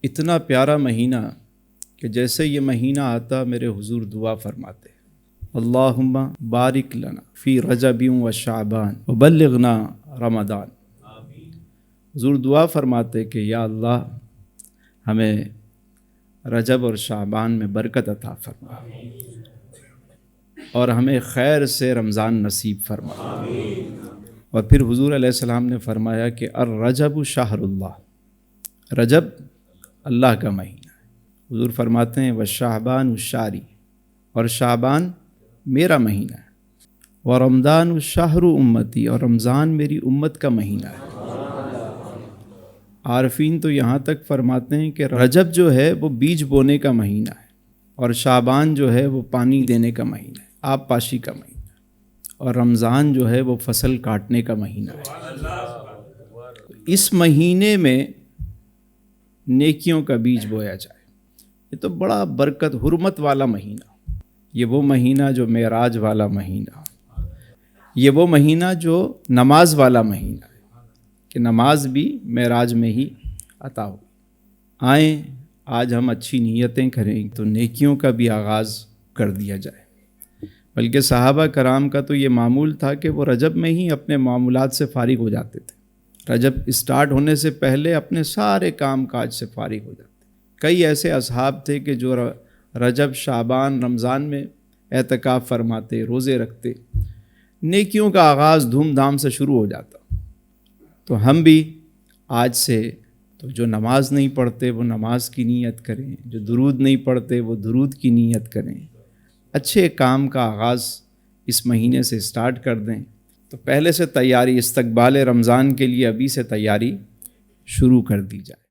اتنا پیارا مہینہ کہ جیسے یہ مہینہ آتا میرے حضور دعا فرماتے اللہم بارک لنا فی رجب و شعبان وبلغنا رمضان۔ حضور دعا فرماتے کہ یا اللہ ہمیں رجب اور شعبان میں برکت عطا فرما اور ہمیں خیر سے رمضان نصیب فرما۔ اور پھر حضور علیہ السلام نے فرمایا کہ الرجب شہر اللہ، رجب اللہ کا مہینہ ہے۔ حضور فرماتے ہیں وشعبان الشاری، اور شعبان میرا مہینہ ہے، ورمضان الشہر امتی، اور رمضان میری امت کا مہینہ ہے۔ عارفین تو یہاں تک فرماتے ہیں کہ رجب جو ہے وہ بیج بونے کا مہینہ ہے، اور شعبان جو ہے وہ پانی دینے کا مہینہ ہے، آب پاشی کا مہینہ ہے، اور رمضان جو ہے وہ فصل کاٹنے کا مہینہ ہے۔ اس مہینے میں نیکیوں کا بیج بویا جائے، یہ تو بڑا برکت حرمت والا مہینہ، یہ وہ مہینہ جو معراج والا مہینہ، یہ وہ مہینہ جو نماز والا مہینہ ہے کہ نماز بھی معراج میں ہی عطا ہو۔ آئیں آج ہم اچھی نیتیں کریں تو نیکیوں کا بھی آغاز کر دیا جائے۔ بلکہ صحابہ کرام کا تو یہ معمول تھا کہ وہ رجب میں ہی اپنے معمولات سے فارغ ہو جاتے تھے، رجب اسٹارٹ ہونے سے پہلے اپنے سارے کام کاج سے فارغ ہو جاتے۔ کئی ایسے اصحاب تھے کہ جو رجب، شعبان، رمضان میں اعتکاف فرماتے، روزے رکھتے، نیکیوں کا آغاز دھوم دھام سے شروع ہو جاتا۔ تو ہم بھی آج سے تو جو نماز نہیں پڑھتے وہ نماز کی نیت کریں، جو درود نہیں پڑھتے وہ درود کی نیت کریں، اچھے کام کا آغاز اس مہینے سے سٹارٹ کر دیں۔ تو پہلے سے تیاری، استقبال رمضان کے لیے ابھی سے تیاری شروع کر دی جائے۔